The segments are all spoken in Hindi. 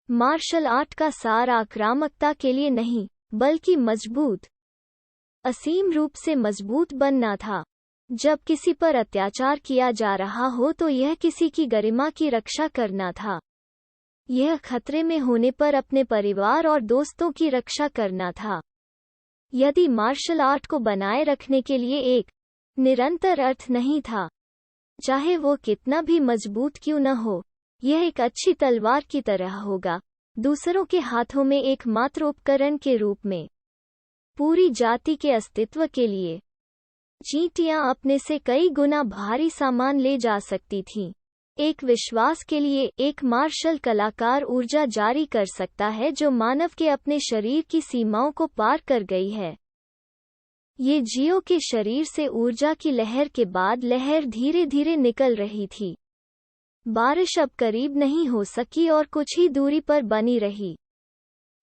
मार्शल आर्ट का सार आक्रामकता के लिए नहीं, बल्कि मजबूत, असीम रूप से मजबूत बनना था। जब किसी पर अत्याचार किया जा रहा हो तो यह किसी की गरिमा की रक्षा करना था। यह खतरे में होने पर अपने परिवार और दोस्तों की रक्षा करना था। यदि मार्शल आर्ट को बनाए रखने के लिए एक निरंतर अर्थ नहीं था, चाहे वो कितना भी मजबूत क्यों न हो, यह एक अच्छी तलवार की तरह होगा, दूसरों के हाथों में एकमात्र उपकरण के रूप में। पूरी जाति के अस्तित्व के लिए चींटियां अपने से कई गुना भारी सामान ले जा सकती थीं। एक विश्वास के लिए एक मार्शल कलाकार ऊर्जा जारी कर सकता है जो मानव के अपने शरीर की सीमाओं को पार कर गई है। ये जियो के शरीर से ऊर्जा की लहर के बाद लहर धीरे धीरे निकल रही थी। बारिश अब करीब नहीं हो सकी और कुछ ही दूरी पर बनी रही।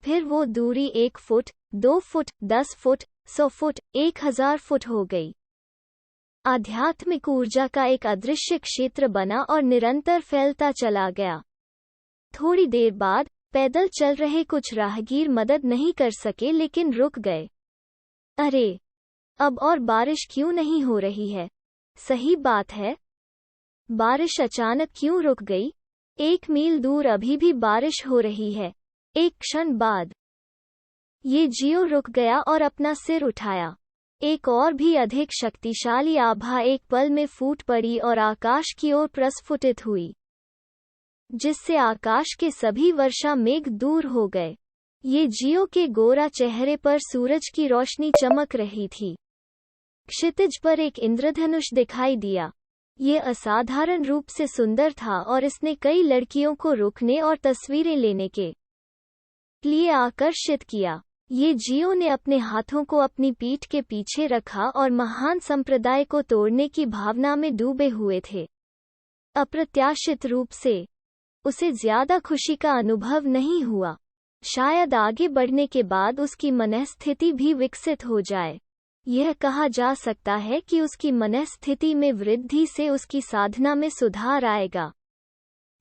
फिर वो दूरी 1 foot, 2 foot, 10 foot, 100 foot, 1000 foot हो गई। आध्यात्मिक ऊर्जा का एक अदृश्य क्षेत्र बना और निरंतर फैलता चला गया। थोड़ी देर बाद पैदल चल रहे कुछ राहगीर मदद नहीं कर सके लेकिन रुक गए। अरे, अब और बारिश क्यों नहीं हो रही है? सही बात है। बारिश अचानक क्यों रुक गई? 1 मील दूर अभी भी बारिश हो रही है। एक क्षण बाद ये जियो रुक गया और अपना सिर उठाया। एक और भी अधिक शक्तिशाली आभा एक पल में फूट पड़ी और आकाश की ओर प्रस्फुटित हुई, जिससे आकाश के सभी वर्षा मेघ दूर हो गए। ये जियो के गोरा चेहरे पर सूरज की रोशनी चमक रही थी। क्षितिज पर एक इंद्रधनुष दिखाई दिया। ये असाधारण रूप से सुंदर था और इसने कई लड़कियों को रुकने और तस्वीरें लेने के लिए आकर्षित किया। ये जियो ने अपने हाथों को अपनी पीठ के पीछे रखा और महान संप्रदाय को तोड़ने की भावना में डूबे हुए थे। अप्रत्याशित रूप से उसे ज्यादा खुशी का अनुभव नहीं हुआ। शायद आगे बढ़ने के बाद उसकी मनःस्थिति भी विकसित हो जाए। यह कहा जा सकता है कि उसकी मनःस्थिति में वृद्धि से उसकी साधना में सुधार आएगा।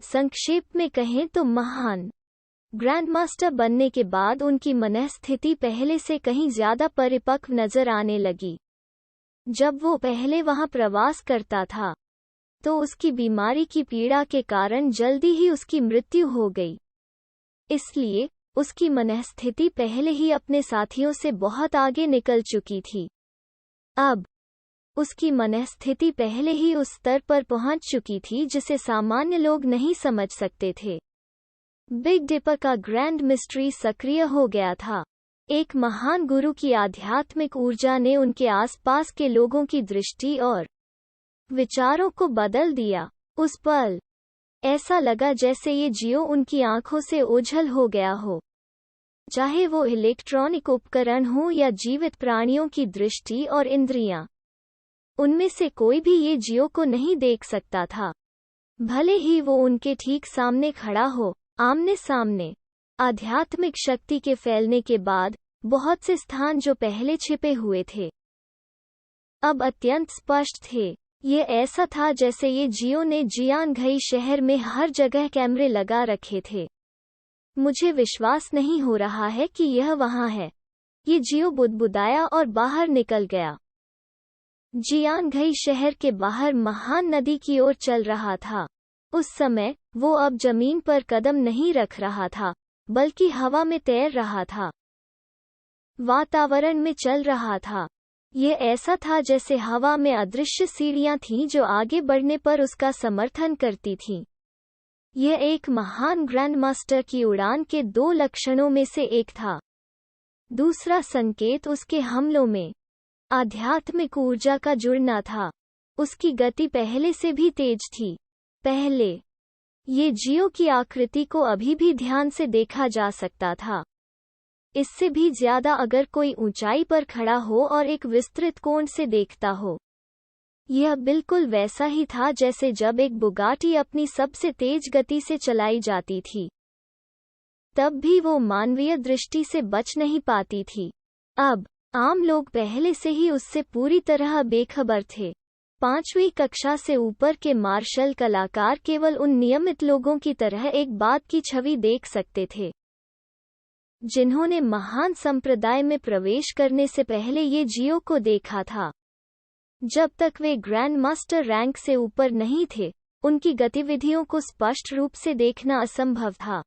संक्षेप में कहें तो महान ग्रैंडमास्टर बनने के बाद उनकी मनःस्थिति पहले से कहीं ज्यादा परिपक्व नजर आने लगी। जब वो पहले वहां प्रवास करता था तो उसकी बीमारी की पीड़ा के कारण जल्दी ही उसकी मृत्यु हो गई। इसलिए उसकी मनःस्थिति पहले ही अपने साथियों से बहुत आगे निकल चुकी थी। अब उसकी मनःस्थिति पहले ही उस स्तर पर पहुंच चुकी थी जिसे सामान्य लोग नहीं समझ सकते थे। बिग डिपर का ग्रैंड मिस्ट्री सक्रिय हो गया था। एक महान गुरु की आध्यात्मिक ऊर्जा ने उनके आसपास के लोगों की दृष्टि और विचारों को बदल दिया। उस पल ऐसा लगा जैसे ये जियो उनकी आंखों से ओझल हो गया हो। चाहे वो इलेक्ट्रॉनिक उपकरण हो या जीवित प्राणियों की दृष्टि और इंद्रियां, उनमें से कोई भी ये जियो को नहीं देख सकता था, भले ही वो उनके ठीक सामने खड़ा हो, आमने सामने। आध्यात्मिक शक्ति के फैलने के बाद बहुत से स्थान जो पहले छिपे हुए थे अब अत्यंत स्पष्ट थे। ये ऐसा था जैसे ये जियो ने जियांगघई शहर में हर जगह कैमरे लगा रखे थे। मुझे विश्वास नहीं हो रहा है कि यह वहां है। ये जियो बुदबुदाया और बाहर निकल गया। जियांगघई शहर के बाहर महान नदी की ओर चल रहा था। उस समय वो अब जमीन पर कदम नहीं रख रहा था, बल्कि हवा में तैर रहा था, वातावरण में चल रहा था। ये ऐसा था जैसे हवा में अदृश्य सीढ़ियां थीं जो आगे बढ़ने पर उसका समर्थन करती थीं। यह एक महान ग्रैंडमास्टर की उड़ान के 2 लक्षणों में से एक था। दूसरा संकेत उसके हमलों में आध्यात्मिक ऊर्जा का जुड़ना था। उसकी गति पहले से भी तेज थी। पहले ये जियो की आकृति को अभी भी ध्यान से देखा जा सकता था। इससे भी ज्यादा अगर कोई ऊंचाई पर खड़ा हो और एक विस्तृत कोण से देखता हो। यह बिल्कुल वैसा ही था जैसे जब एक बुगाटी अपनी सबसे तेज गति से चलाई जाती थी। तब भी वो मानवीय दृष्टि से बच नहीं पाती थी। अब आम लोग पहले से ही उससे पूरी तरह बेखबर थे। 5वीं कक्षा से ऊपर के मार्शल कलाकार केवल उन नियमित लोगों की तरह एक बात की छवि देख सकते थे जिन्होंने महान संप्रदाय में प्रवेश करने से पहले ये जियो को देखा था। जब तक वे ग्रैंड मास्टर रैंक से ऊपर नहीं थे, उनकी गतिविधियों को स्पष्ट रूप से देखना असंभव था।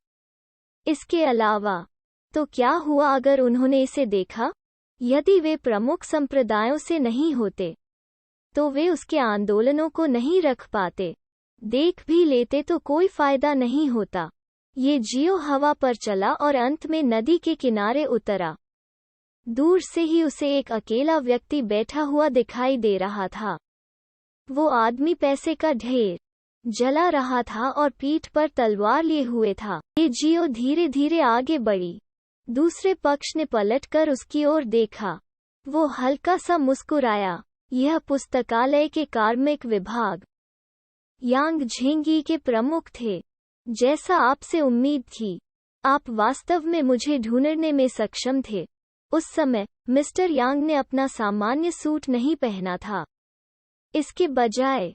इसके अलावा, तो क्या हुआ अगर उन्होंने इसे देखा? यदि वे प्रमुख संप्रदायों से नहीं होते, तो वे उसके आंदोलनों को नहीं रख पाते। देख भी लेते तो कोई फायदा नहीं होता। ये जियो हवा पर चला और अंत में नदी के किनारे उतरा। दूर से ही उसे एक अकेला व्यक्ति बैठा हुआ दिखाई दे रहा था। वो आदमी पैसे का ढेर जला रहा था और पीठ पर तलवार लिए हुए था। ये जियो धीरे धीरे आगे बढ़ी। दूसरे पक्ष ने पलटकर उसकी ओर देखा। वो हल्का सा मुस्कुराया। यह पुस्तकालय के कार्मिक विभाग यांग झेंगी के प्रमुख थे। जैसा आपसे उम्मीद थी, आप वास्तव में मुझे ढूंढने में सक्षम थे। उस समय मिस्टर यांग ने अपना सामान्य सूट नहीं पहना था। इसके बजाय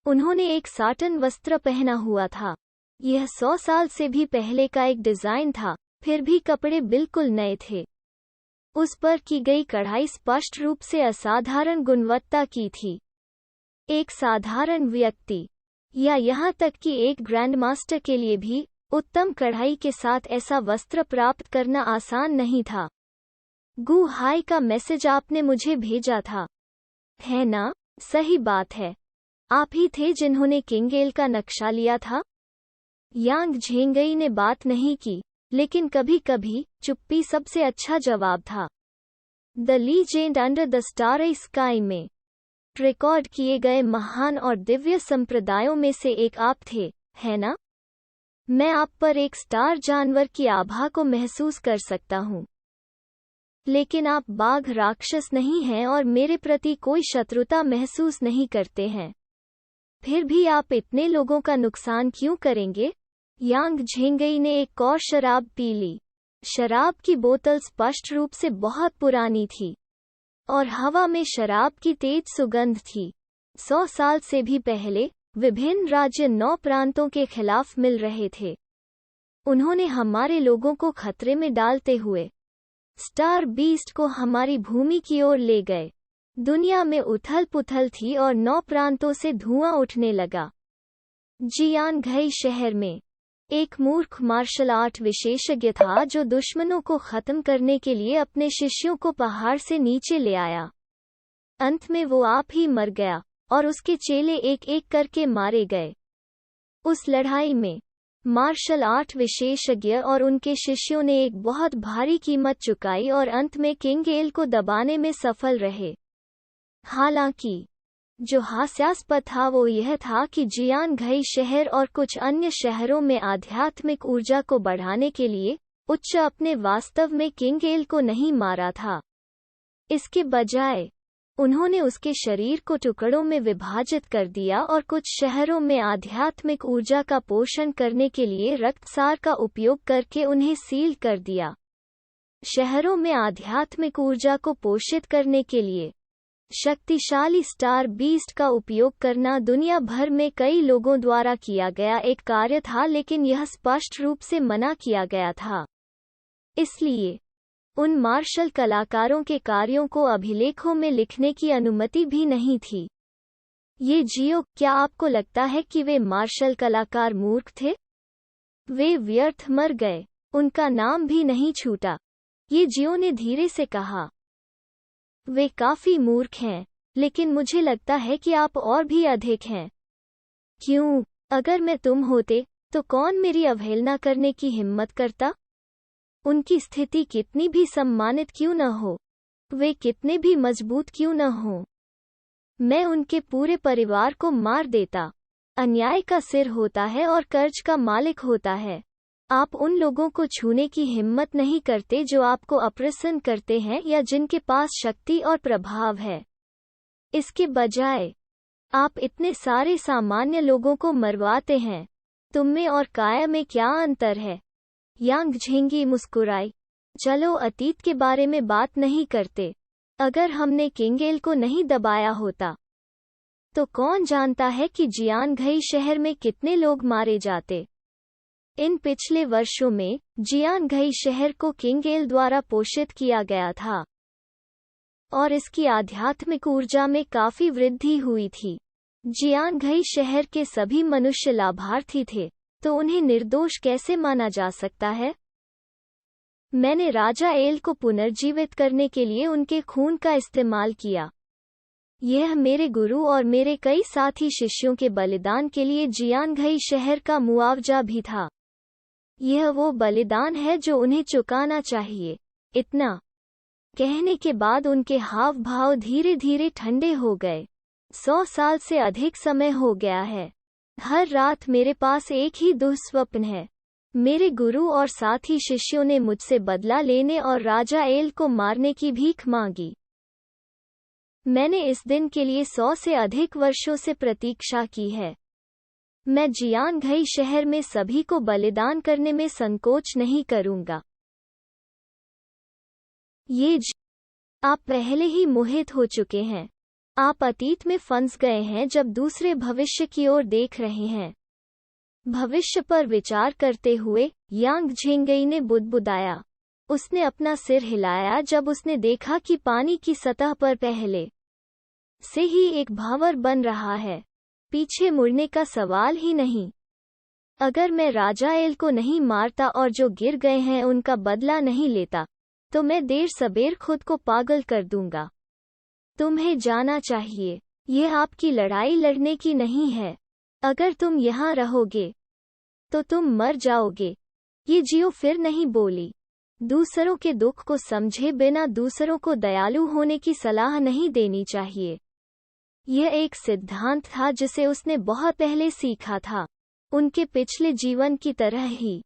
उन्होंने एक साटन वस्त्र पहना हुआ था। यह 100 साल से भी पहले का एक डिजाइन था, फिर भी कपड़े बिल्कुल नए थे। उस पर की गई कढ़ाई स्पष्ट रूप से असाधारण गुणवत्ता की थी। एक साधारण व्यक्ति या यहाँ तक कि एक ग्रैंडमास्टर के लिए भी उत्तम कढ़ाई के साथ ऐसा वस्त्र प्राप्त करना आसान नहीं था। गु हाई का मैसेज आपने मुझे भेजा था, है ना? सही बात है। आप ही थे जिन्होंने किंगेल का नक्शा लिया था? यांग झेंगई ने बात नहीं की, लेकिन कभी-कभी चुप्पी सबसे अच्छा जवाब था। The legend under the starry sky में रिकॉर्ड किए गए महान और दिव्य संप्रदायों में से एक आप थे, है ना? मैं आप पर एक स्टार जानवर की आभा को महसूस कर सकता हूँ। लेकिन आप बाघ राक्षस नहीं हैं और मेरे प्रति कोई शत्रुता महसूस नहीं करते हैं। फिर भी आप इतने लोगों का नुकसान क्यों करेंगे? यांग झेंगई ने एक और शराब पी ली। शराब की बोतल स्पष्ट रूप से बहुत पुरानी थी और हवा में शराब की तेज सुगंध थी। 100 साल से भी पहले विभिन्न राज्य 9 प्रांतों के खिलाफ मिल रहे थे। उन्होंने हमारे लोगों को खतरे में डालते हुए स्टार बीस्ट को हमारी भूमि की ओर ले गए। दुनिया में उथल पुथल थी और 9 प्रांतों से धुआं उठने लगा। जियान घई शहर में एक मूर्ख मार्शल आर्ट विशेषज्ञ था जो दुश्मनों को खत्म करने के लिए अपने शिष्यों को पहाड़ से नीचे ले आया। अंत में वो आप ही मर गया और उसके चेले एक एक करके मारे गए। उस लड़ाई में मार्शल आर्ट विशेषज्ञ और उनके शिष्यों ने एक बहुत भारी कीमत चुकाई और अंत में किंगेल को दबाने में सफल रहे। हालांकि जो हास्यास्पद था वो यह था कि जियान घई शहर और कुछ अन्य शहरों में आध्यात्मिक ऊर्जा को बढ़ाने के लिए उच्च अपने वास्तव में किंगेल को नहीं मारा था। इसके बजाय उन्होंने उसके शरीर को टुकड़ों में विभाजित कर दिया और कुछ शहरों में आध्यात्मिक ऊर्जा का पोषण करने के लिए रक्तसार का उपयोग करके उन्हें सील कर दिया। शहरों में आध्यात्मिक ऊर्जा को पोषित करने के लिए शक्तिशाली स्टार बीस्ट का उपयोग करना दुनिया भर में कई लोगों द्वारा किया गया एक कार्य था, लेकिन यह स्पष्ट रूप से मना किया गया था। इसलिए उन मार्शल कलाकारों के कार्यों को अभिलेखों में लिखने की अनुमति भी नहीं थी। ये जियो, क्या आपको लगता है कि वे मार्शल कलाकार मूर्ख थे? वे व्यर्थ मर गए, उनका नाम भी नहीं छूटा। ये जियो ने धीरे से कहा। वे काफी मूर्ख हैं, लेकिन मुझे लगता है कि आप और भी अधिक हैं। क्यों? अगर मैं तुम होते, तो कौन मेरी अवहेलना करने की हिम्मत करता? उनकी स्थिति कितनी भी सम्मानित क्यों न हो, वे कितने भी मजबूत क्यों न हो, मैं उनके पूरे परिवार को मार देता। अन्याय का सिर होता है और कर्ज का मालिक होता है। आप उन लोगों को छूने की हिम्मत नहीं करते जो आपको अप्रसन्न करते हैं या जिनके पास शक्ति और प्रभाव है। इसके बजाय आप इतने सारे सामान्य लोगों को मरवाते हैं। तुम में और काया में क्या अंतर है? यांग झेंगी मुस्कुराई। चलो अतीत के बारे में बात नहीं करते। अगर हमने किंगेल को नहीं दबाया होता, तो कौन जानता है कि जियानघई शहर में कितने लोग मारे जाते। इन पिछले वर्षों में जियानघई शहर को किंगेल द्वारा पोषित किया गया था और इसकी आध्यात्मिक ऊर्जा में काफी वृद्धि हुई थी। जियानघई शहर के सभी मनुष्य लाभार्थी थे, तो उन्हें निर्दोष कैसे माना जा सकता है। मैंने राजा एल को पुनर्जीवित करने के लिए उनके खून का इस्तेमाल किया। यह मेरे गुरु और मेरे कई साथी शिष्यों के बलिदान के लिए जियानघई शहर का मुआवजा भी था। यह वो बलिदान है जो उन्हें चुकाना चाहिए। इतना कहने के बाद उनके हाव भाव धीरे धीरे ठंडे हो गए। 100 साल से अधिक समय हो गया है। हर रात मेरे पास एक ही दुःस्वप्न है। मेरे गुरु और साथी शिष्यों ने मुझसे बदला लेने और राजा एल को मारने की भीख मांगी। मैंने इस दिन के लिए 100 से अधिक वर्षों से प्रतीक्षा की है। मैं जियानघई शहर में सभी को बलिदान करने में संकोच नहीं करूंगा। आप पहले ही मोहित हो चुके हैं। आप अतीत में फंस गए हैं जब दूसरे भविष्य की ओर देख रहे हैं। भविष्य पर विचार करते हुए यांग झेंगई ने बुदबुदाया। उसने अपना सिर हिलाया जब उसने देखा कि पानी की सतह पर पहले से ही एक भंवर बन रहा है। पीछे मुड़ने का सवाल ही नहीं। अगर मैं राजा एल को नहीं मारता और जो गिर गए हैं उनका बदला नहीं लेता, तो मैं देर सबेर खुद को पागल कर दूंगा। तुम्हें जाना चाहिए, यह आपकी लड़ाई लड़ने की नहीं है। अगर तुम यहाँ रहोगे तो तुम मर जाओगे। ये जियो फिर नहीं बोली। दूसरों के दुख को समझे बिना दूसरों को दयालु होने की सलाह नहीं देनी चाहिए। यह एक सिद्धांत था जिसे उसने बहुत पहले सीखा था। उनके पिछले जीवन की तरह ही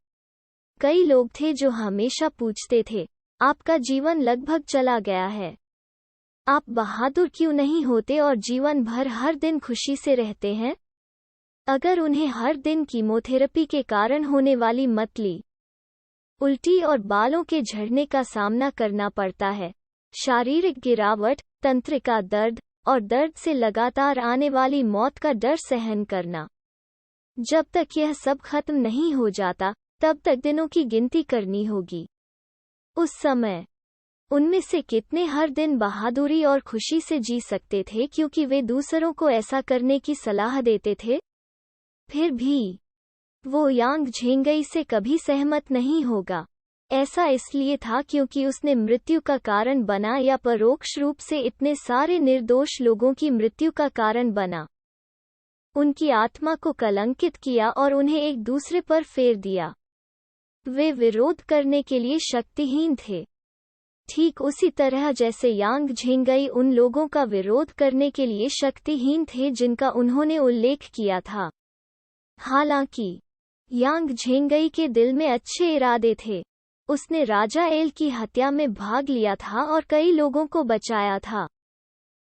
कई लोग थे जो हमेशा पूछते थे, आपका जीवन लगभग चला गया है, आप बहादुर क्यों नहीं होते और जीवन भर हर दिन खुशी से रहते हैं। अगर उन्हें हर दिन कीमोथेरेपी के कारण होने वाली मतली, उल्टी और बालों के झड़ने का सामना करना पड़ता है, शारीरिक गिरावट, तंत्रिका दर्द और दर्द से लगातार आने वाली मौत का डर सहन करना, जब तक यह सब खत्म नहीं हो जाता तब तक दिनों की गिनती करनी होगी। उस समय उनमें से कितने हर दिन बहादुरी और खुशी से जी सकते थे क्योंकि वे दूसरों को ऐसा करने की सलाह देते थे। फिर भी वो यांग झेंगई से कभी सहमत नहीं होगा। ऐसा इसलिए था क्योंकि उसने मृत्यु का कारण बना या परोक्ष रूप से इतने सारे निर्दोष लोगों की मृत्यु का कारण बना। उनकी आत्मा को कलंकित किया और उन्हें एक दूसरे पर फेर दिया। वे विरोध करने के लिए शक्तिहीन थे, ठीक उसी तरह जैसे यांग झेंगई उन लोगों का विरोध करने के लिए शक्तिहीन थे जिनका उन्होंने उल्लेख किया था। हालांकि यांग झेंगई के दिल में अच्छे इरादे थे। उसने राजा एल की हत्या में भाग लिया था और कई लोगों को बचाया था।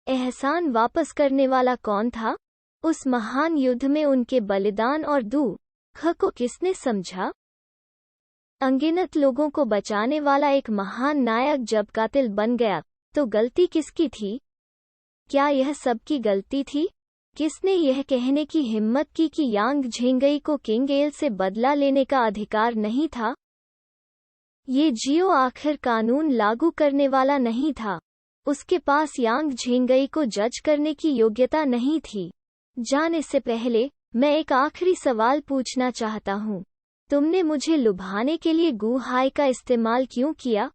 एहसान वापस करने वाला कौन था? उस महान युद्ध में उनके बलिदान और दुख को किसने समझा? अनगिनत लोगों को बचाने वाला एक महान नायक जब कातिल बन गया तो गलती किसकी थी? क्या यह सबकी गलती थी? किसने यह कहने की हिम्मत की कि यांग झेंगई को किंग एल से बदला लेने का अधिकार नहीं था? ये जियो आखिर कानून लागू करने वाला नहीं था। उसके पास यांग झेंगई को जज करने की योग्यता नहीं थी। जाने से पहले मैं एक आखिरी सवाल पूछना चाहता हूँ। तुमने मुझे लुभाने के लिए गुहाई का इस्तेमाल क्यों किया?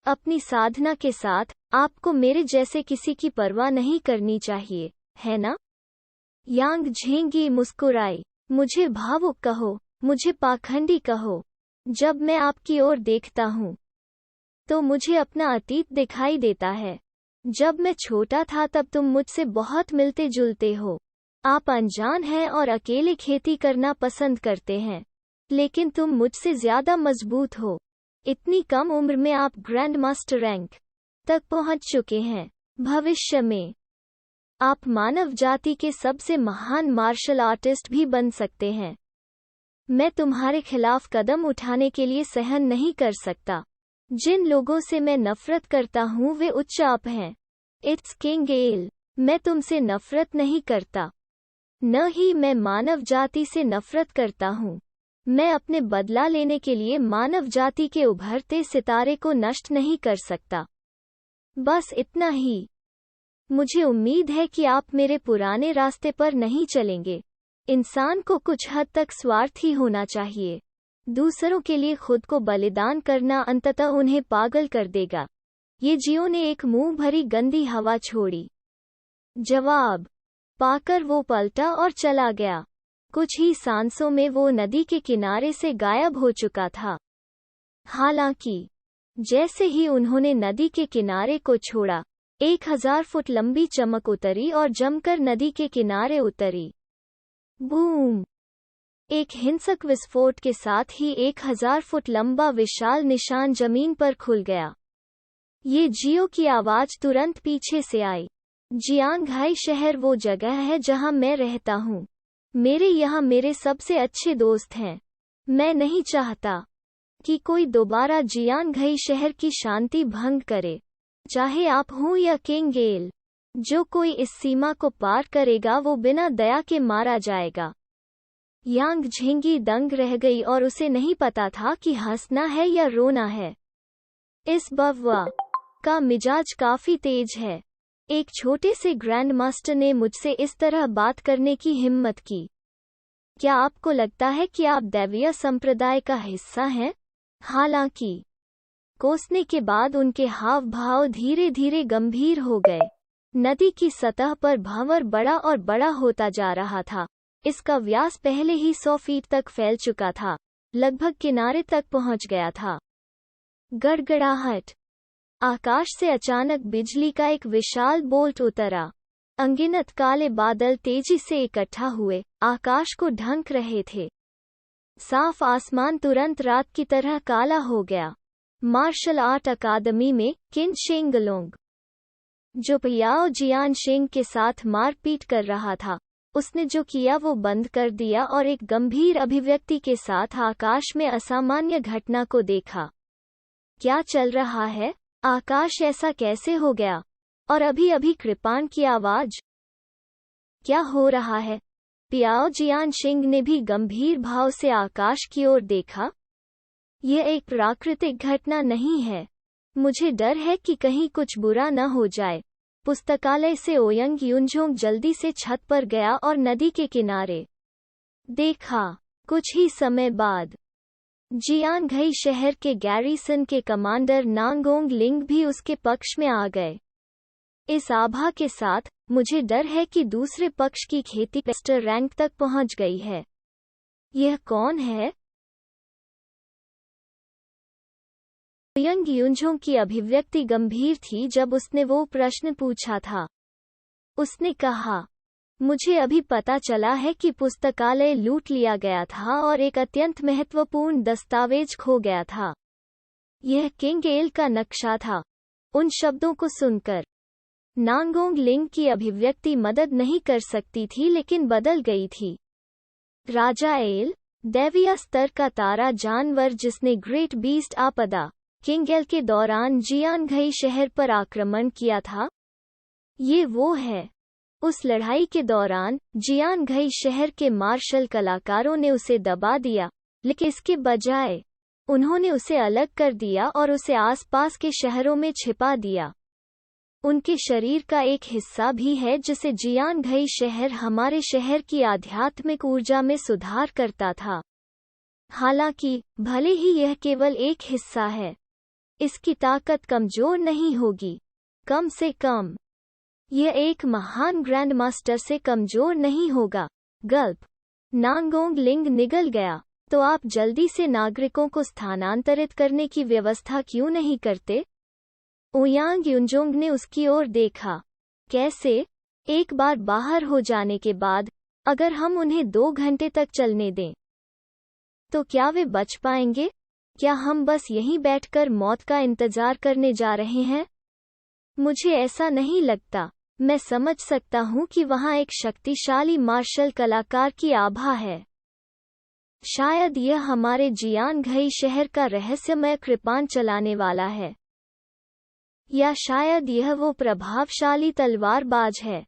अपनी साधना के साथ आपको मेरे जैसे किसी की परवाह नहीं करनी चाहिए, है ना? यांग झेंगी मुस्कुराई। मुझे भावुक कहो, मुझे पाखंडी कहो। जब मैं आपकी ओर देखता हूँ तो मुझे अपना अतीत दिखाई देता है। जब मैं छोटा था तब तुम मुझसे बहुत मिलते जुलते हो। आप अनजान हैं और अकेले खेती करना पसंद करते हैं, लेकिन तुम मुझसे ज्यादा मजबूत हो। इतनी कम उम्र में आप ग्रैंड मास्टर रैंक तक पहुंच चुके हैं। भविष्य में आप मानव जाति के सबसे महान मार्शल आर्टिस्ट भी बन सकते हैं। मैं तुम्हारे खिलाफ कदम उठाने के लिए सहन नहीं कर सकता। जिन लोगों से मैं नफरत करता हूँ वे उच्च आप हैं। It's king L. मैं तुमसे नफरत नहीं करता, न ही मैं मानव जाति से नफरत करता हूँ। मैं अपने बदला लेने के लिए मानव जाति के उभरते सितारे को नष्ट नहीं कर सकता। बस इतना ही। मुझे उम्मीद है कि आप मेरे पुराने रास्ते पर नहीं चलेंगे। इंसान को कुछ हद तक स्वार्थी होना चाहिए। दूसरों के लिए खुद को बलिदान करना अंततः उन्हें पागल कर देगा। ये जियो ने एक मुंह भरी गंदी हवा छोड़ी। जवाब पाकर वो पलटा और चला गया। कुछ ही सांसों में वो नदी के किनारे से गायब हो चुका था। हालांकि जैसे ही उन्होंने नदी के किनारे को छोड़ा, 1000 फुट लंबी चमक उतरी और जमकर नदी के किनारे उतरी। बूम! एक हिंसक विस्फोट के साथ ही 1000 फुट लंबा विशाल निशान जमीन पर खुल गया। ये जियो की आवाज तुरंत पीछे से आई। जियांगहाई शहर वो जगह है जहां मैं रहता हूँ। मेरे यहाँ मेरे सबसे अच्छे दोस्त हैं। मैं नहीं चाहता कि कोई दोबारा जियांगहाई शहर की शांति भंग करे, चाहे आप हों या किंग एल। जो कोई इस सीमा को पार करेगा वो बिना दया के मारा जाएगा। यांग झिंगी दंग रह गई और उसे नहीं पता था कि हंसना है या रोना है। इस बव्वा का मिजाज काफी तेज है। एक छोटे से ग्रैंड मास्टर ने मुझसे इस तरह बात करने की हिम्मत की। क्या आपको लगता है कि आप दैवीय संप्रदाय का हिस्सा हैं? हालांकि कोसने के बाद उनके हाव भाव धीरे धीरे गंभीर हो गए। नदी की सतह पर भंवर बड़ा और बड़ा होता जा रहा था। इसका व्यास पहले ही 100 फीट तक फैल चुका था, लगभग किनारे तक पहुंच गया था। गड़गड़ाहट। आकाश से अचानक बिजली का एक विशाल बोल्ट उतरा। अनगिनत काले बादल तेजी से इकट्ठा हुए, आकाश को ढंक रहे थे। साफ आसमान तुरंत रात की तरह काला हो गया। मार्शल आर्ट अकादमी में किन शेंगलोंग, जो पियाओ जियान शेंग के साथ मारपीट कर रहा था, उसने जो किया वो बंद कर दिया और एक गंभीर अभिव्यक्ति के साथ आकाश में असामान्य घटना को देखा। क्या चल रहा है? आकाश ऐसा कैसे हो गया? और अभी अभी कृपाण की आवाज। क्या हो रहा है? पियाओ जियान शेंग ने भी गंभीर भाव से आकाश की ओर देखा। यह एक प्राकृतिक घटना नहीं है। मुझे डर है कि कहीं कुछ बुरा न हो जाए। पुस्तकालय से ओयंग युनझोंग जल्दी से छत पर गया और नदी के किनारे देखा। कुछ ही समय बाद जियांगहाई शहर के गैरीसन के कमांडर नांगोंग लिंग भी उसके पक्ष में आ गए। इस आभा के साथ मुझे डर है कि दूसरे पक्ष की खेती पेस्टर रैंक तक पहुंच गई है। यह कौन है? ओयंग युनझोंग की अभिव्यक्ति गंभीर थी जब उसने वो प्रश्न पूछा था। उसने कहा, मुझे अभी पता चला है कि पुस्तकालय लूट लिया गया था और एक अत्यंत महत्वपूर्ण दस्तावेज खो गया था। यह किंग एल का नक्शा था। उन शब्दों को सुनकर नांगोंग लिंग की अभिव्यक्ति मदद नहीं कर सकती थी लेकिन बदल गई थी। राजा एल, दैवीय स्तर का तारा जानवर जिसने ग्रेट बीस्ट आपदा किंग एल के दौरान जियांगहाई शहर पर आक्रमण किया था। ये वो है। उस लड़ाई के दौरान जियांगहाई शहर के मार्शल कलाकारों ने उसे दबा दिया, लेकिन इसके बजाय उन्होंने उसे अलग कर दिया और उसे आसपास के शहरों में छिपा दिया। उनके शरीर का एक हिस्सा भी है जिसे जियांगहाई शहर हमारे शहर की आध्यात्मिक ऊर्जा में सुधार करता था। हालांकि भले ही यह केवल एक हिस्सा है, इसकी ताकत कमजोर नहीं होगी। कम से कम यह एक महान ग्रैंड मास्टर से कमजोर नहीं होगा। गल्प। नांगोंग लिंग निगल गया। तो आप जल्दी से नागरिकों को स्थानांतरित करने की व्यवस्था क्यों नहीं करते? ओयांग युनझोंग ने उसकी ओर देखा। कैसे? एक बार बाहर हो जाने के बाद अगर हम उन्हें 2 घंटे तक चलने दें तो क्या वे बच पाएंगे? क्या हम बस यहीं बैठकर मौत का इंतजार करने जा रहे हैं? मुझे ऐसा नहीं लगता। मैं समझ सकता हूं कि वहां एक शक्तिशाली मार्शल कलाकार की आभा है। शायद यह हमारे जियांगहाई शहर का रहस्यमय कृपाण चलाने वाला है। या शायद यह वो प्रभावशाली तलवारबाज है।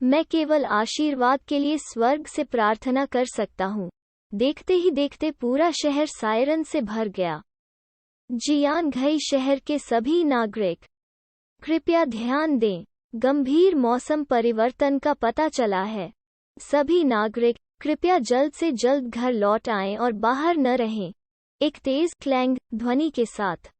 मैं केवल आशीर्वाद के लिए स्वर्ग से प्रार्थना कर सकता हूँ। देखते ही देखते पूरा शहर सायरन से भर गया। जियान घई शहर के सभी नागरिक कृपया ध्यान दें, गंभीर मौसम परिवर्तन का पता चला है। सभी नागरिक कृपया जल्द से जल्द घर लौट आएं और बाहर न रहें। एक तेज क्लैंग ध्वनि के साथ।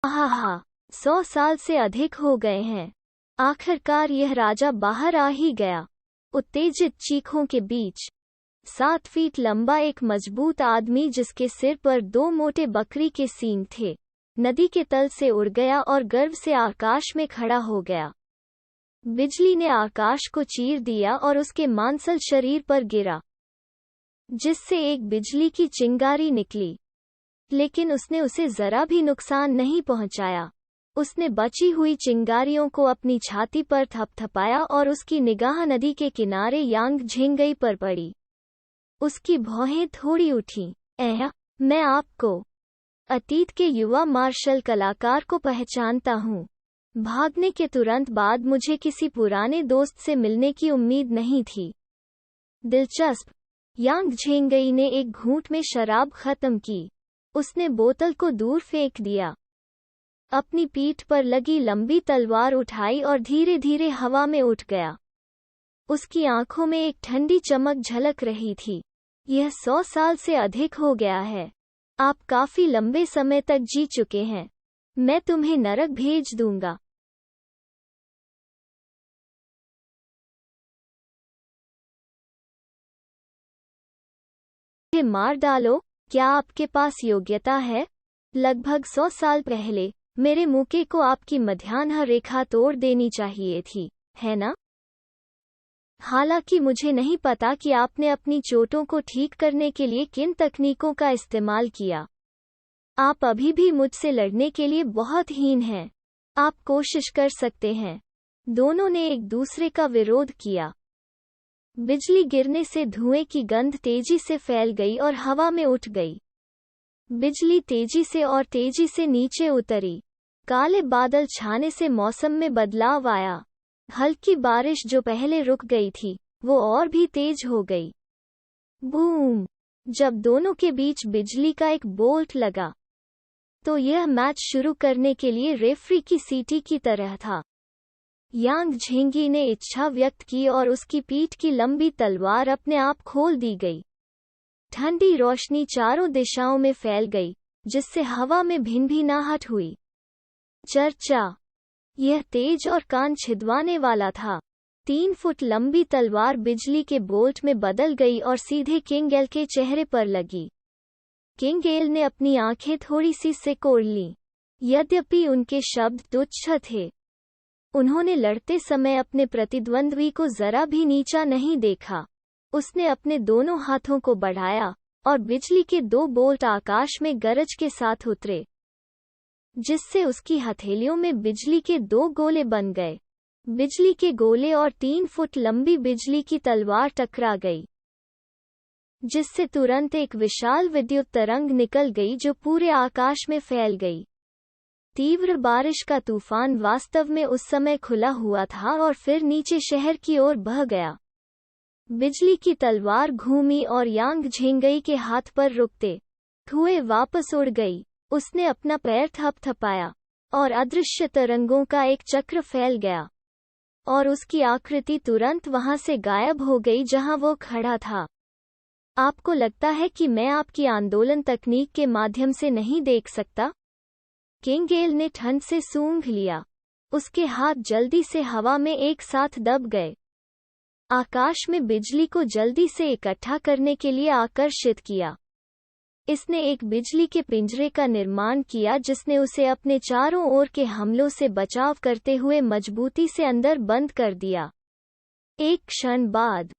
आहा, 100 साल से अधिक हो गए हैं। आखिरकार यह राजा बाहर आ ही गया। उत्तेजित चीखों के बीच 7 फीट लंबा एक मजबूत आदमी जिसके सिर पर 2 मोटे बकरी के सींग थे, नदी के तल से उड़ गया और गर्व से आकाश में खड़ा हो गया। बिजली ने आकाश को चीर दिया और उसके मांसल शरीर पर गिरा, जिससे एक बिजली की चिंगारी निकली, लेकिन उसने उसे जरा भी नुकसान नहीं पहुंचाया। उसने बची हुई चिंगारियों को अपनी छाती पर थपथपाया और उसकी निगाह नदी के किनारे यांग झेंगई पर पड़ी। उसकी भौहें थोड़ी उठी। मैं आपको, अतीत के युवा मार्शल कलाकार को पहचानता हूँ। भागने के तुरंत बाद मुझे किसी पुराने दोस्त से मिलने की उम्मीद नहीं थी। दिलचस्प। यांग झेंगई ने एक घूंट में शराब खत्म की। उसने बोतल को दूर फेंक दिया, अपनी पीठ पर लगी लंबी तलवार उठाई और धीरे धीरे हवा में उठ गया। उसकी आंखों में एक ठंडी चमक झलक रही थी। यह 100 साल से अधिक हो गया है। आप काफी लंबे समय तक जी चुके हैं। मैं तुम्हें नरक भेज दूंगा। मार डालो। क्या आपके पास योग्यता है? लगभग 100 साल पहले मेरे मुके को आपकी मध्याह्न रेखा तोड़ देनी चाहिए थी, है ना? हालांकि मुझे नहीं पता कि आपने अपनी चोटों को ठीक करने के लिए किन तकनीकों का इस्तेमाल किया। आप अभी भी मुझसे लड़ने के लिए बहुत हीन हैं। आप कोशिश कर सकते हैं। दोनों ने एक दूसरे का विरोध किया। बिजली गिरने से धुएं की गंध तेजी से फैल गई और हवा में उठ गई। बिजली तेजी से और तेजी से नीचे उतरी। काले बादल छाने से मौसम में बदलाव आया। हल्की बारिश जो पहले रुक गई थी, वो और भी तेज हो गई। बूम! जब दोनों के बीच बिजली का एक बोल्ट लगा, तो यह मैच शुरू करने के लिए रेफरी की सीटी की तरह था। यांग झेंगी ने इच्छा व्यक्त की और उसकी पीठ की लंबी तलवार अपने आप खोल दी गई। ठंडी रोशनी चारों दिशाओं में फैल गई, जिससे हवा में भिनभिनाहट हुई। चर्चा। यह तेज और कान छिदवाने वाला था। 3 फुट लंबी तलवार बिजली के बोल्ट में बदल गई और सीधे किंग एल के चेहरे पर लगी। किंग एल ने अपनी आंखें थोड़ी सी सिकोड़ लीं। यद्यपि उनके शब्द तुच्छ थे, उन्होंने लड़ते समय अपने प्रतिद्वंद्वी को जरा भी नीचा नहीं देखा। उसने अपने दोनों हाथों को बढ़ाया और बिजली के 2 बोल्ट आकाश में गरज के साथ उतरे, जिससे उसकी हथेलियों में बिजली के 2 गोले बन गए। बिजली के गोले और 3 फुट लंबी बिजली की तलवार टकरा गई, जिससे तुरंत एक विशाल विद्युत तरंग निकल गई जो पूरे आकाश में फैल गई। तीव्र बारिश का तूफान वास्तव में उस समय खुला हुआ था और फिर नीचे शहर की ओर बह गया। बिजली की तलवार घूमी और यांग झेंगई के हाथ पर रुकते हुए वापस उड़ गई। उसने अपना पैर थपथपाया और अदृश्य तरंगों का एक चक्र फैल गया, और उसकी आकृति तुरंत वहां से गायब हो गई जहां वो खड़ा था। आपको लगता है कि मैं आपकी आंदोलन तकनीक के माध्यम से नहीं देख सकता? किंग एल ने ठंड से सूंघ लिया। उसके हाथ जल्दी से हवा में एक साथ दब गए, आकाश में बिजली को जल्दी से इकट्ठा करने के लिए आकर्षित किया। इसने एक बिजली के पिंजरे का निर्माण किया जिसने उसे अपने चारों ओर के हमलों से बचाव करते हुए मजबूती से अंदर बंद कर दिया। एक क्षण बाद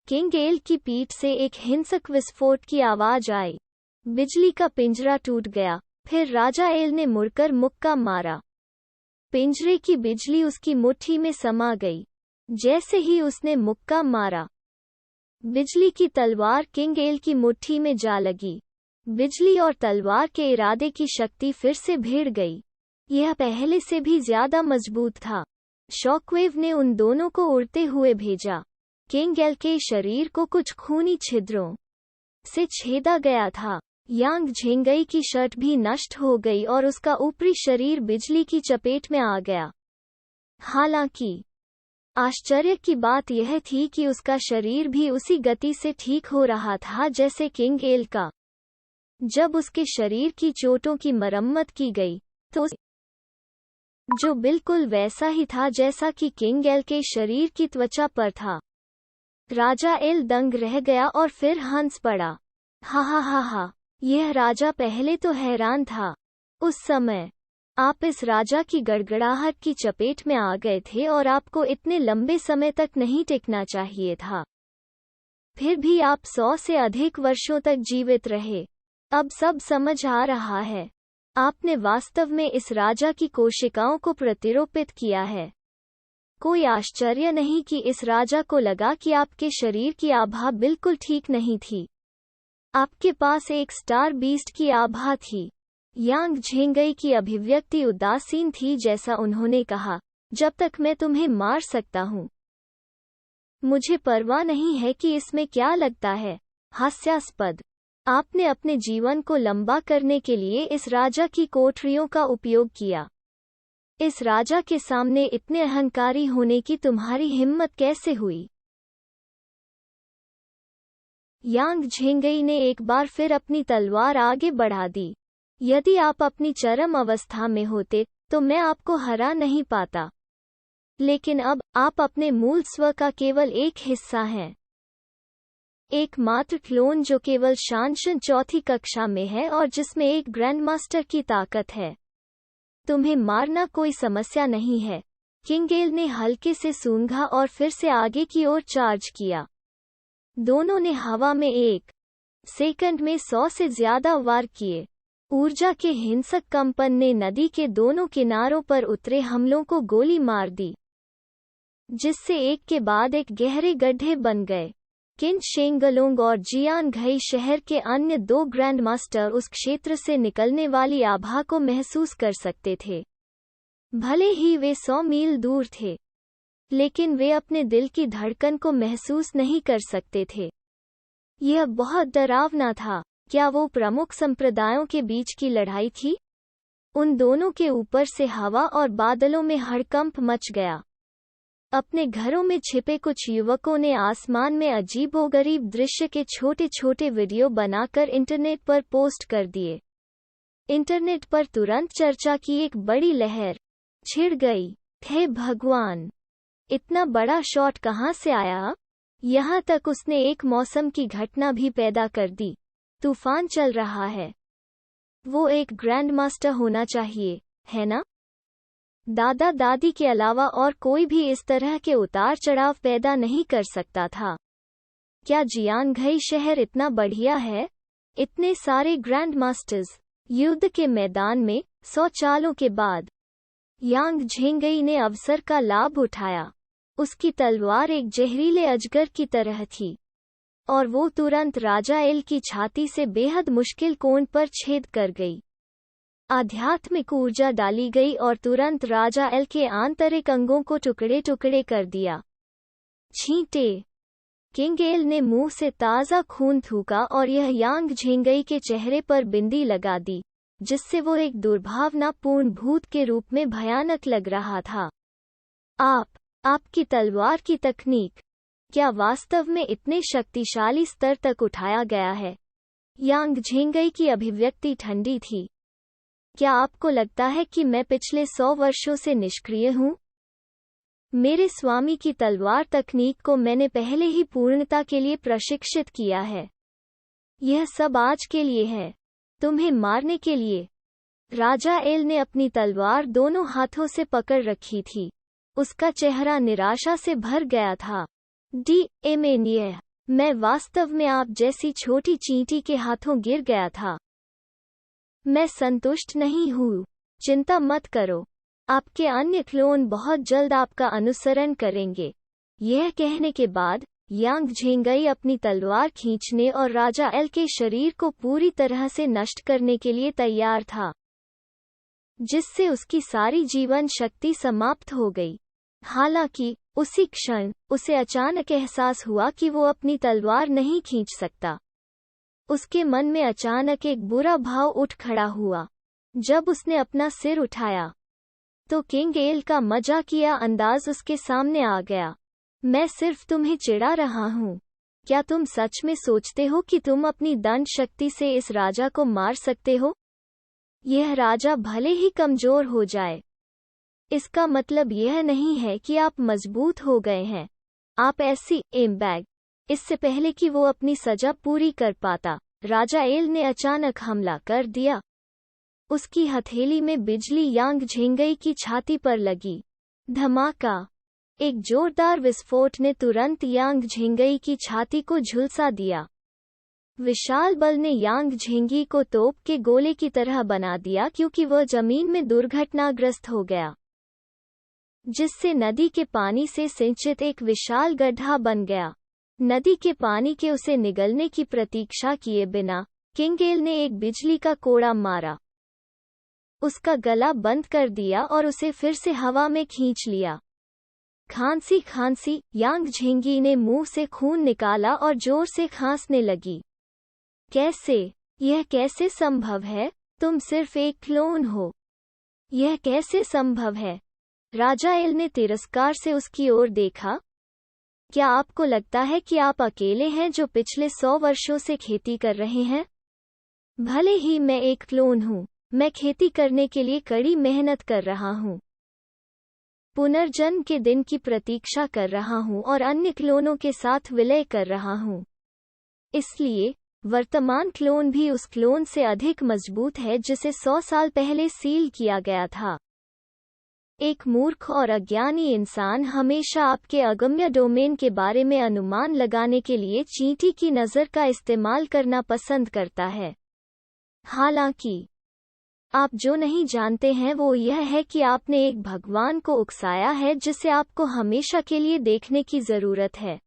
किंग एल की पीठ से एक हिंसक विस्फोट की आवाज आई। बिजली का पिंजरा टूट गया। फिर राजा एल ने मुड़कर मुक्का मारा। पिंजरे की बिजली उसकी मुट्ठी में समा गई। जैसे ही उसने मुक्का मारा, बिजली की तलवार किंग एल की मुट्ठी में जा लगी। बिजली और तलवार के इरादे की शक्ति फिर से भिड़ गई। यह पहले से भी ज्यादा मजबूत था। शॉकवेव ने उन दोनों को उड़ते हुए भेजा। किंग एल के शरीर को कुछ खूनी छिद्रों से छेदा गया था। यांग झेंगई की शर्ट भी नष्ट हो गई और उसका ऊपरी शरीर बिजली की चपेट में आ गया। हालांकि आश्चर्य की बात यह थी कि उसका शरीर भी उसी गति से ठीक हो रहा था जैसे किंग एल का। जब उसके शरीर की चोटों की मरम्मत की गई तो जो बिल्कुल वैसा ही था जैसा कि किंग एल के शरीर की त्वचा पर था। राजा एल दंग रह गया और फिर हंस पड़ा। हा हा हा हा। यह राजा पहले तो हैरान था। उस समय आप इस राजा की गड़गड़ाहट की चपेट में आ गए थे और आपको इतने लंबे समय तक नहीं टिकना चाहिए था। फिर भी आप 100 से अधिक वर्षों तक जीवित रहे। अब सब समझ आ रहा है। आपने वास्तव में इस राजा की कोशिकाओं को प्रतिरूपित किया है। कोई आश्चर्य नहीं कि इस राजा को लगा कि आपके शरीर की आभा बिल्कुल ठीक नहीं थी। आपके पास एक स्टार बीस्ट की आभा थी। यांग झेंगई की अभिव्यक्ति उदासीन थी जैसा उन्होंने कहा, जब तक मैं तुम्हें मार सकता हूँ। मुझे परवाह नहीं है कि इसमें क्या लगता है। हास्यास्पद। आपने अपने जीवन को लंबा करने के लिए इस राजा की कोठरियों का उपयोग किया। इस राजा के सामने इतने अहंकारी होने की तुम्हारी हिम्मत कैसे हुई? यांग झेंगई ने एक बार फिर अपनी तलवार आगे बढ़ा दी। यदि आप अपनी चरम अवस्था में होते तो मैं आपको हरा नहीं पाता। लेकिन अब आप अपने मूल स्व का केवल एक हिस्सा हैं। एकमात्र क्लोन जो केवल शानशन चौथी कक्षा में है और जिसमें एक ग्रैंडमास्टर की ताकत है। तुम्हें मारना कोई समस्या नहीं है। किंग एल ने हल्के से सूंघा और फिर से आगे की ओर चार्ज किया। दोनों ने हवा में 1 सेकंड में 100 से ज्यादा वार किए। ऊर्जा के हिंसक कंपन ने नदी के दोनों किनारों पर उतरे हमलों को गोली मार दी, जिससे एक के बाद एक गहरे गड्ढे बन गए। किन शेंगलोंग और जियान घई शहर के अन्य 2 ग्रैंड मास्टर उस क्षेत्र से निकलने वाली आभा को महसूस कर सकते थे। भले ही वे 100 मील दूर थे, लेकिन वे अपने दिल की धड़कन को महसूस नहीं कर सकते थे। यह बहुत डरावना था। क्या वो प्रमुख संप्रदायों के बीच की लड़ाई थी? उन दोनों के ऊपर से हवा और बादलों में हड़कंप मच गया। अपने घरों में छिपे कुछ युवकों ने आसमान में अजीबोगरीब दृश्य के छोटे छोटे वीडियो बनाकर इंटरनेट पर पोस्ट कर दिए। इंटरनेट पर तुरंत चर्चा की एक बड़ी लहर छिड़ गई। हे भगवान, इतना बड़ा शॉट कहाँ से आया? यहाँ तक उसने एक मौसम की घटना भी पैदा कर दी। तूफान चल रहा है। वो एक ग्रैंड मास्टर होना चाहिए, है ना? दादा दादी के अलावा और कोई भी इस तरह के उतार चढ़ाव पैदा नहीं कर सकता था। क्या जियांगघई शहर इतना बढ़िया है? इतने सारे ग्रैंड मास्टर्स। युद्ध के मैदान में 100 चालों के बाद यांग झेंगई ने अवसर का लाभ उठाया। उसकी तलवार एक जहरीले अजगर की तरह थी और वो तुरंत राजा एल की छाती से बेहद मुश्किल कोण पर छेद कर गई। आध्यात्मिक ऊर्जा डाली गई और तुरंत राजा एल के आंतरिक अंगों को टुकड़े टुकड़े कर दिया। छींटे। किंग एल ने मुंह से ताज़ा खून थूका और यह यांग झेंगई के चेहरे पर बिंदी लगा दी, जिससे वो एक दुर्भावनापूर्ण भूत के रूप में भयानक लग रहा था। आपकी तलवार की तकनीक क्या वास्तव में इतने शक्तिशाली स्तर तक उठाया गया है? यांग झेंगई की अभिव्यक्ति ठंडी थी। क्या आपको लगता है कि मैं पिछले 100 वर्षों से निष्क्रिय हूँ? मेरे स्वामी की तलवार तकनीक को मैंने पहले ही पूर्णता के लिए प्रशिक्षित किया है। यह सब आज के लिए है, तुम्हें मारने के लिए। राजा एल ने अपनी तलवार दोनों हाथों से पकड़ रखी थी। उसका चेहरा निराशा से भर गया था। मैं वास्तव में आप जैसी छोटी चींटी के हाथों गिर गया था। मैं संतुष्ट नहीं हूँ। चिंता मत करो, आपके अन्य क्लोन बहुत जल्द आपका अनुसरण करेंगे। यह कहने के बाद यांग झेंगई अपनी तलवार खींचने और राजा एल के शरीर को पूरी तरह से नष्ट करने के लिए तैयार था। जिससे उसकी सारी जीवन शक्ति समाप्त हो गई। हालांकि उसी क्षण उसे अचानक एहसास हुआ कि वो अपनी तलवार नहीं खींच सकता। उसके मन में अचानक एक बुरा भाव उठ खड़ा हुआ। जब उसने अपना सिर उठाया तो किंग एल का मजाकिया अंदाज उसके सामने आ गया। मैं सिर्फ तुम्हें चिढ़ा रहा हूँ। क्या तुम सच में सोचते हो कि तुम अपनी दंड शक्ति से इस राजा को मार सकते हो? यह राजा भले ही कमजोर हो जाए, इसका मतलब यह नहीं है कि आप मजबूत हो गए हैं। आप ऐसी एमबैग। इससे पहले कि वो अपनी सजा पूरी कर पाता, राजा एल ने अचानक हमला कर दिया। उसकी हथेली में बिजली यांग झेंगई की छाती पर लगी। धमाका! एक जोरदार विस्फोट ने तुरंत यांग झेंगई की छाती को झुलसा दिया। विशाल बल ने यांग झेंगी को तोप के गोले की तरह बना दिया क्योंकि वह जमीन में दुर्घटनाग्रस्त हो गया, जिससे नदी के पानी से सिंचित एक विशाल गड्ढा बन गया। नदी के पानी के उसे निगलने की प्रतीक्षा किए बिना किंग एल ने एक बिजली का कोड़ा मारा, उसका गला बंद कर दिया और उसे फिर से हवा में खींच लिया। खांसी खांसी, यांग झेंगी ने मुंह से खून निकाला और जोर से खांसने लगी। कैसे? यह कैसे संभव है? तुम सिर्फ एक क्लोन हो। यह कैसे संभव है? राजा एल ने तिरस्कार से उसकी ओर देखा। क्या आपको लगता है कि आप अकेले हैं जो पिछले 100 वर्षों से खेती कर रहे हैं? भले ही मैं एक क्लोन हूँ, मैं खेती करने के लिए कड़ी मेहनत कर रहा हूँ, पुनर्जन्म के दिन की प्रतीक्षा कर रहा हूँ और अन्य क्लोनों के साथ विलय कर रहा हूँ। इसलिए वर्तमान क्लोन भी उस क्लोन से अधिक मजबूत है जिसे 100 साल पहले सील किया गया था। एक मूर्ख और अज्ञानी इंसान हमेशा आपके अगम्य डोमेन के बारे में अनुमान लगाने के लिए चींटी की नज़र का इस्तेमाल करना पसंद करता है। हालांकि आप जो नहीं जानते हैं वो यह है कि आपने एक भगवान को उकसाया है जिसे आपको हमेशा के लिए देखने की जरूरत है।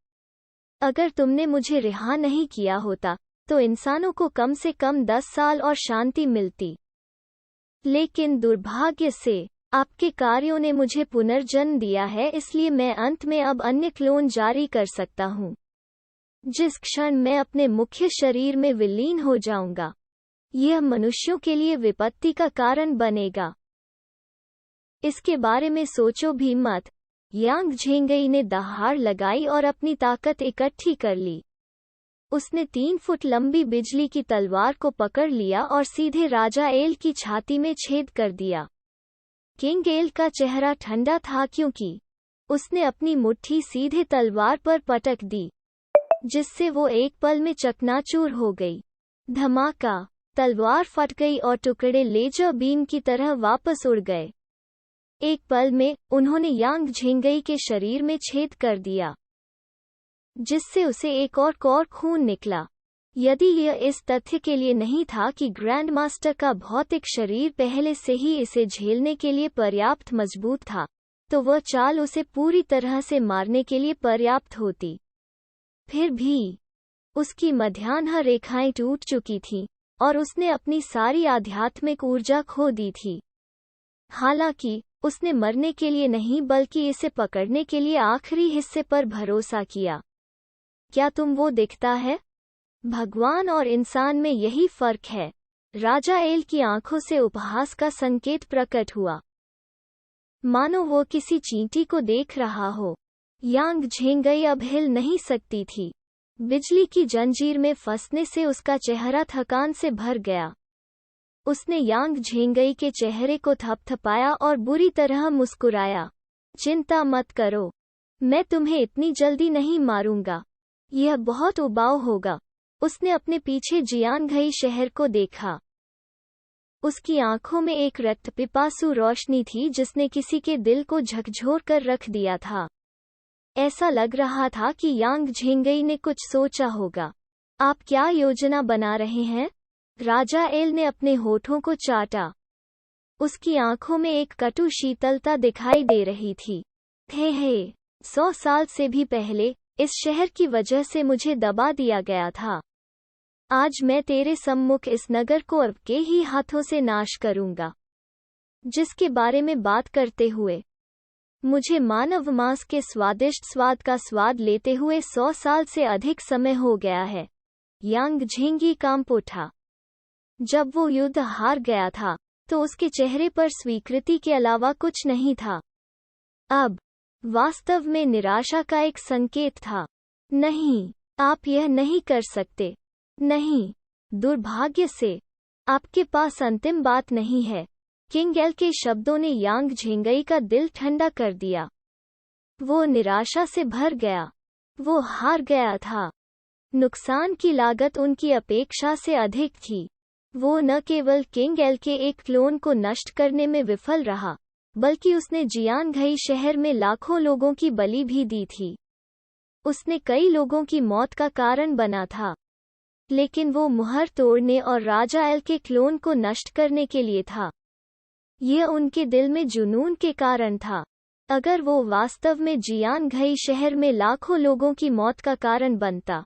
अगर तुमने मुझे रिहा नहीं किया होता तो इंसानों को कम से कम 10 साल और शांति मिलती, लेकिन दुर्भाग्य से आपके कार्यों ने मुझे पुनर्जन्म दिया है, इसलिए मैं अंत में अब अन्य क्लोन जारी कर सकता हूँ। जिस क्षण मैं अपने मुख्य शरीर में विलीन हो जाऊंगा, यह मनुष्यों के लिए विपत्ति का कारण बनेगा। इसके बारे में सोचो भी मत। यांग झेंगई ने दहाड़ लगाई और अपनी ताकत इकट्ठी कर ली। उसने 3 फुट लंबी बिजली की तलवार को पकड़ लिया और सीधे राजा एल की छाती में छेद कर दिया। किंग एल का चेहरा ठंडा था क्योंकि उसने अपनी मुट्ठी सीधे तलवार पर पटक दी, जिससे वो एक पल में चकनाचूर हो गई। धमाका! तलवार फट गई और टुकड़े लेजर बीम की तरह वापस उड़ गए। एक पल में उन्होंने यांग झेंगई के शरीर में छेद कर दिया, जिससे उसे एक और खून निकला। यदि यह इस तथ्य के लिए नहीं था कि ग्रैंड मास्टर का भौतिक शरीर पहले से ही इसे झेलने के लिए पर्याप्त मजबूत था, तो वह चाल उसे पूरी तरह से मारने के लिए पर्याप्त होती। फिर भी उसकी मध्याह्न रेखाएं टूट चुकी थीं और उसने अपनी सारी आध्यात्मिक ऊर्जा खो दी थी। हालांकि उसने मरने के लिए नहीं बल्कि इसे पकड़ने के लिए आखिरी हिस्से पर भरोसा किया। क्या तुम वो दिखता है? भगवान और इंसान में यही फर्क है। राजा एल की आंखों से उपहास का संकेत प्रकट हुआ, मानो वो किसी चींटी को देख रहा हो। यांग झेंगई अब हिल नहीं सकती थी। बिजली की जंजीर में फंसने से उसका चेहरा थकान से भर गया। उसने यांग झेंगई के चेहरे को थपथपाया और बुरी तरह मुस्कुराया। चिंता मत करो, मैं तुम्हें इतनी जल्दी नहीं मारूंगा। यह बहुत उबाऊ होगा। उसने अपने पीछे जियानघई शहर को देखा। उसकी आंखों में एक रक्तपिपासु रोशनी थी जिसने किसी के दिल को झकझोर कर रख दिया था। ऐसा लग रहा था कि यांग झेंगई ने कुछ सोचा होगा। आप क्या योजना बना रहे हैं? राजा एल ने अपने होठों को चाटा। उसकी आंखों में एक कटु शीतलता दिखाई दे रही थी। हे 100 साल से भी पहले इस शहर की वजह से मुझे दबा दिया गया था। आज मैं तेरे सम्मुख इस नगर को आपके ही हाथों से नाश करूंगा। जिसके बारे में बात करते हुए मुझे मानव मांस के स्वादिष्ट स्वाद का स्वाद लेते हुए 100 साल से अधिक समय हो गया है। यांग झेंगी कांप उठा। जब वो युद्ध हार गया था तो उसके चेहरे पर स्वीकृति के अलावा कुछ नहीं था। अब वास्तव में निराशा का एक संकेत था। नहीं, आप यह नहीं कर सकते। नहीं, दुर्भाग्य से आपके पास अंतिम बात नहीं है। किंग एल के शब्दों ने यांग झेंगई का दिल ठंडा कर दिया। वो निराशा से भर गया। वो हार गया था। नुकसान की लागत उनकी अपेक्षा से अधिक थी। वो न केवल किंग एल के एक क्लोन को नष्ट करने में विफल रहा, बल्कि उसने जियानघई शहर में लाखों लोगों की बलि भी दी थी। उसने कई लोगों की मौत का कारण बना था, लेकिन वो मुहर तोड़ने और राजा एल के क्लोन को नष्ट करने के लिए था। यह उनके दिल में जुनून के कारण था। अगर वो वास्तव में जियानघई शहर में लाखों लोगों की मौत का कारण बनता,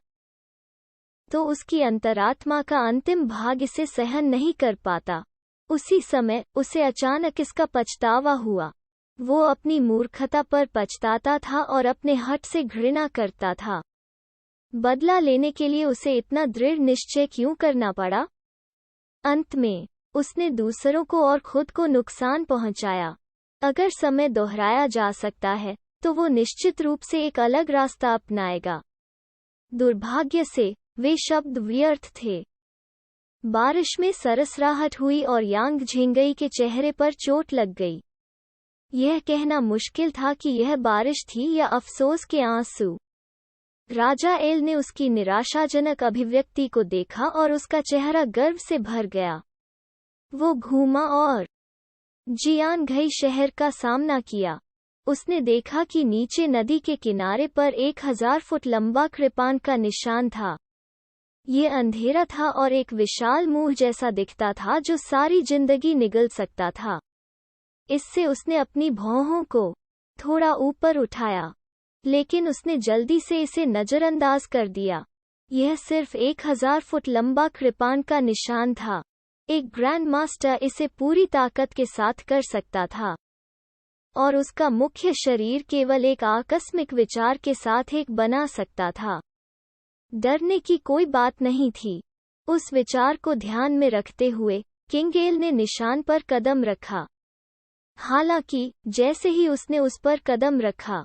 तो उसकी अंतरात्मा का अंतिम भाग इसे सहन नहीं कर पाता। उसी समय उसे अचानक इसका पछतावा हुआ। वो अपनी मूर्खता पर पछताता था और अपने हठ से घृणा करता था। बदला लेने के लिए उसे इतना दृढ़ निश्चय क्यों करना पड़ा? अंत में उसने दूसरों को और खुद को नुकसान पहुंचाया। अगर समय दोहराया जा सकता है तो वो निश्चित रूप से एक अलग रास्ता अपनाएगा। दुर्भाग्य से वे शब्द व्यर्थ थे। बारिश में सरसराहट हुई और यांग झेंगई के चेहरे पर चोट लग गई। यह कहना मुश्किल था कि यह बारिश थी या अफसोस के आंसू। राजा एल ने उसकी निराशाजनक अभिव्यक्ति को देखा और उसका चेहरा गर्व से भर गया। वो घूमा और जियानघई शहर का सामना किया। उसने देखा कि नीचे नदी के किनारे पर 1000 फुट लंबा कृपाण का निशान था। ये अंधेरा था और एक विशाल मुंह जैसा दिखता था जो सारी जिंदगी निगल सकता था। इससे उसने अपनी भौहों को थोड़ा ऊपर उठाया, लेकिन उसने जल्दी से इसे नजरअंदाज कर दिया। यह सिर्फ 1000 फुट लंबा कृपाण का निशान था। एक ग्रैंड मास्टर इसे पूरी ताकत के साथ कर सकता था, और उसका मुख्य शरीर केवल एक आकस्मिक विचार के साथ एक बना सकता था। डरने की कोई बात नहीं थी। उस विचार को ध्यान में रखते हुए किंग एल ने निशान पर कदम रखा। हालांकि जैसे ही उसने उस पर कदम रखा,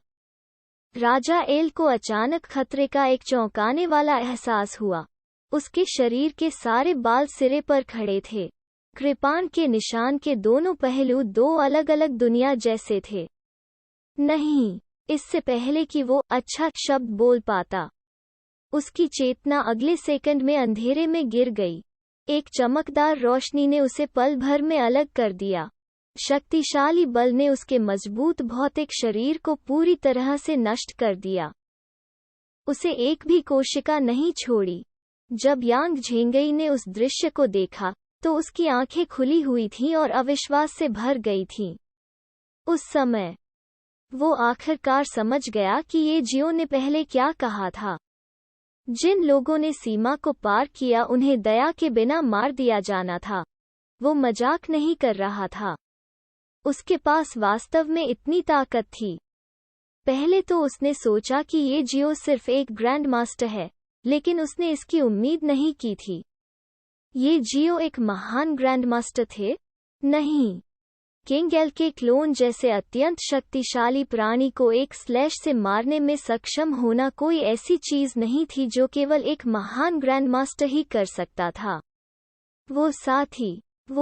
राजा एल को अचानक खतरे का एक चौंकाने वाला एहसास हुआ। उसके शरीर के सारे बाल सिरे पर खड़े थे। कृपाण के निशान के दोनों पहलू दो अलग अलग दुनिया जैसे थे। नहीं, इससे पहले कि वो अच्छा शब्द बोल पाता, उसकी चेतना अगले सेकंड में अंधेरे में गिर गई। एक चमकदार रोशनी ने उसे पल भर में अलग कर दिया। शक्तिशाली बल ने उसके मजबूत भौतिक शरीर को पूरी तरह से नष्ट कर दिया। उसे एक भी कोशिका नहीं छोड़ी। जब यांग झेंगई ने उस दृश्य को देखा तो उसकी आंखें खुली हुई थीं और अविश्वास से भर गई थीं। उस समय वो आखिरकार समझ गया कि ये जियो ने पहले क्या कहा था। जिन लोगों ने सीमा को पार किया उन्हें दया के बिना मार दिया जाना था। वो मजाक नहीं कर रहा था। उसके पास वास्तव में इतनी ताकत थी। पहले तो उसने सोचा कि ये जियो सिर्फ एक ग्रैंड मास्टर है, लेकिन उसने इसकी उम्मीद नहीं की थी। ये जियो एक महान ग्रैंड मास्टर थे? नहीं। किंग एल के क्लोन जैसे अत्यंत शक्तिशाली प्राणी को एक स्लैश से मारने में सक्षम होना कोई ऐसी चीज नहीं थी जो केवल एक महान ग्रैंड मास्टर ही कर सकता था। वो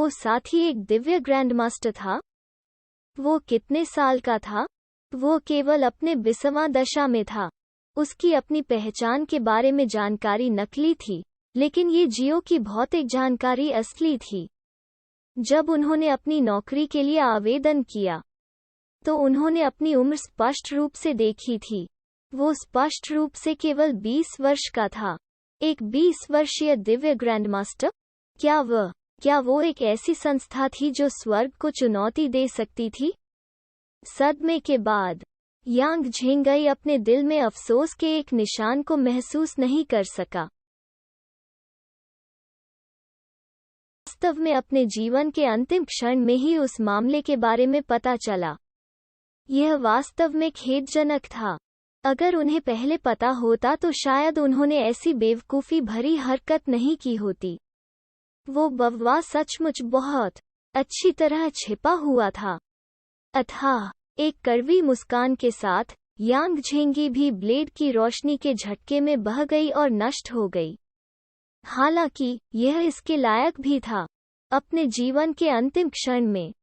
साथी एक दिव्य ग्रैंड मास्टर था। वो कितने साल का था? वो केवल अपने 20वां दशा में था। उसकी अपनी पहचान के बारे में जानकारी नकली थी, लेकिन ये जियो की भौतिक जानकारी असली थी। जब उन्होंने अपनी नौकरी के लिए आवेदन किया, तो उन्होंने अपनी उम्र स्पष्ट रूप से देखी थी। वो स्पष्ट रूप से केवल 20 वर्ष का था। एक 20 वर्षीय दिव्य ग्रैंड मास्टर? क्या वो एक ऐसी संस्था थी जो स्वर्ग को चुनौती दे सकती थी? सदमे के बाद यांग झेंगई अपने दिल में अफसोस के एक निशान को महसूस नहीं कर सका। वास्तव में अपने जीवन के अंतिम क्षण में ही उस मामले के बारे में पता चला। यह वास्तव में खेदजनक था। अगर उन्हें पहले पता होता तो शायद उन्होंने ऐसी बेवकूफ़ी भरी हरकत नहीं की होती। वो बव्वा सचमुच बहुत अच्छी तरह छिपा हुआ था। अथाह एक कड़वी मुस्कान के साथ यांग झेंगी भी ब्लेड की रोशनी के झटके में बह गई और नष्ट हो गई। हालांकि यह इसके लायक भी था। अपने जीवन के अंतिम क्षण में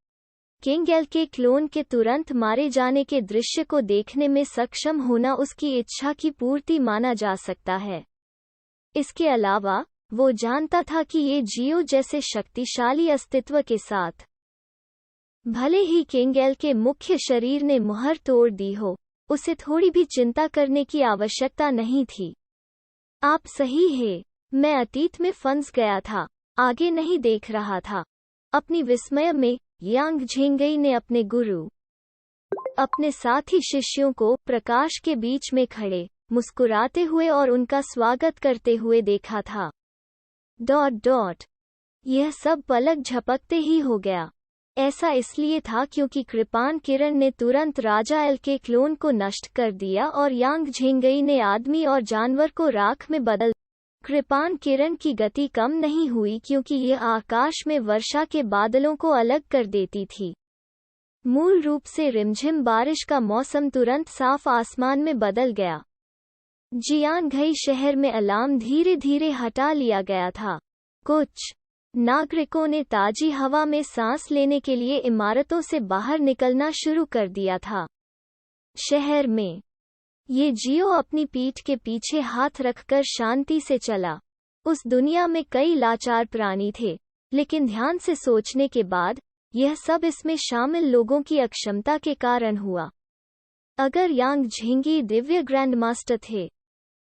केंगेल के क्लोन के तुरंत मारे जाने के दृश्य को देखने में सक्षम होना उसकी इच्छा की पूर्ति माना जा सकता है। इसके अलावा वो जानता था कि ये जियो जैसे शक्तिशाली अस्तित्व के साथ भले ही केंगेल के मुख्य शरीर ने मुहर तोड़ दी हो, उसे थोड़ी भी चिंता करने की आवश्यकता नहीं थी। आप सही हैं, मैं अतीत में फंस गया था, आगे नहीं देख रहा था। अपनी विस्मय में यांग झेंगई ने अपने गुरु, अपने साथी शिष्यों को प्रकाश के बीच में खड़े, मुस्कुराते हुए और उनका स्वागत करते हुए देखा था। यह सब पलक झपकते ही हो गया। ऐसा इसलिए था क्योंकि कृपाण किरण ने तुरंत राजा एल के क्लोन को नष्ट कर दिया और यांग झेंगई ने आदमी और जानवर को राख में बदल। कृपाण किरण की गति कम नहीं हुई क्योंकि यह आकाश में वर्षा के बादलों को अलग कर देती थी। मूल रूप से रिमझिम बारिश का मौसम तुरंत साफ आसमान में बदल गया। जियानघई शहर में अलार्म धीरे धीरे हटा लिया गया था। कुछ नागरिकों ने ताजी हवा में सांस लेने के लिए इमारतों से बाहर निकलना शुरू कर दिया था। शहर में ये जियो अपनी पीठ के पीछे हाथ रखकर शांति से चला। उस दुनिया में कई लाचार प्राणी थे, लेकिन ध्यान से सोचने के बाद यह सब इसमें शामिल लोगों की अक्षमता के कारण हुआ। अगर यांग झेंगी दिव्य ग्रैंड मास्टर थे,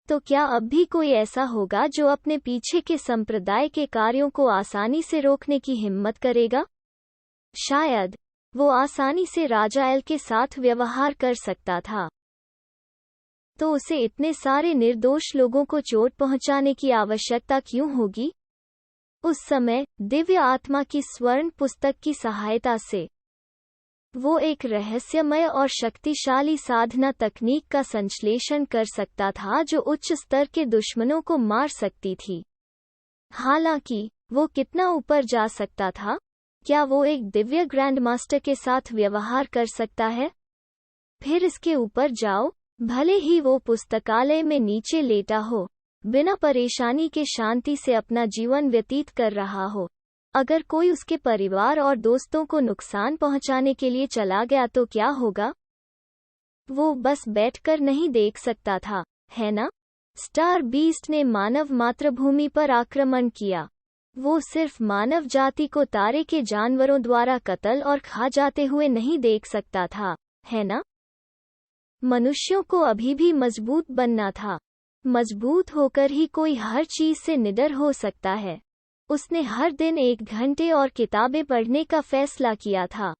तो क्या अब भी कोई ऐसा होगा जो अपने पीछे के संप्रदाय के कार्यों को आसानी से रोकने की हिम्मत करेगा? शायद वो आसानी से राजा एल के साथ व्यवहार कर सकता था। तो उसे इतने सारे निर्दोष लोगों को चोट पहुंचाने की आवश्यकता क्यों होगी? उस समय दिव्य आत्मा की स्वर्ण पुस्तक की सहायता से वो एक रहस्यमय और शक्तिशाली साधना तकनीक का संश्लेषण कर सकता था जो उच्च स्तर के दुश्मनों को मार सकती थी। हालांकि वो कितना ऊपर जा सकता था? क्या वो एक दिव्य ग्रैंड मास्टर के साथ व्यवहार कर सकता है? फिर इसके ऊपर जाओ, भले ही वो पुस्तकालय में नीचे लेटा हो, बिना परेशानी के शांति से अपना जीवन व्यतीत कर रहा हो। अगर कोई उसके परिवार और दोस्तों को नुकसान पहुंचाने के लिए चला गया तो क्या होगा? वो बस बैठकर नहीं देख सकता था, है ना? स्टार बीस्ट ने मानव मातृभूमि पर आक्रमण किया। वो सिर्फ मानव जाति को तारे के जानवरों द्वारा कत्ल और खा जाते हुए नहीं देख सकता था, है ना? मनुष्यों को अभी भी मजबूत बनना था। मजबूत होकर ही कोई हर चीज से निडर हो सकता है। उसने हर दिन 1 घंटे और किताबें पढ़ने का फैसला किया था।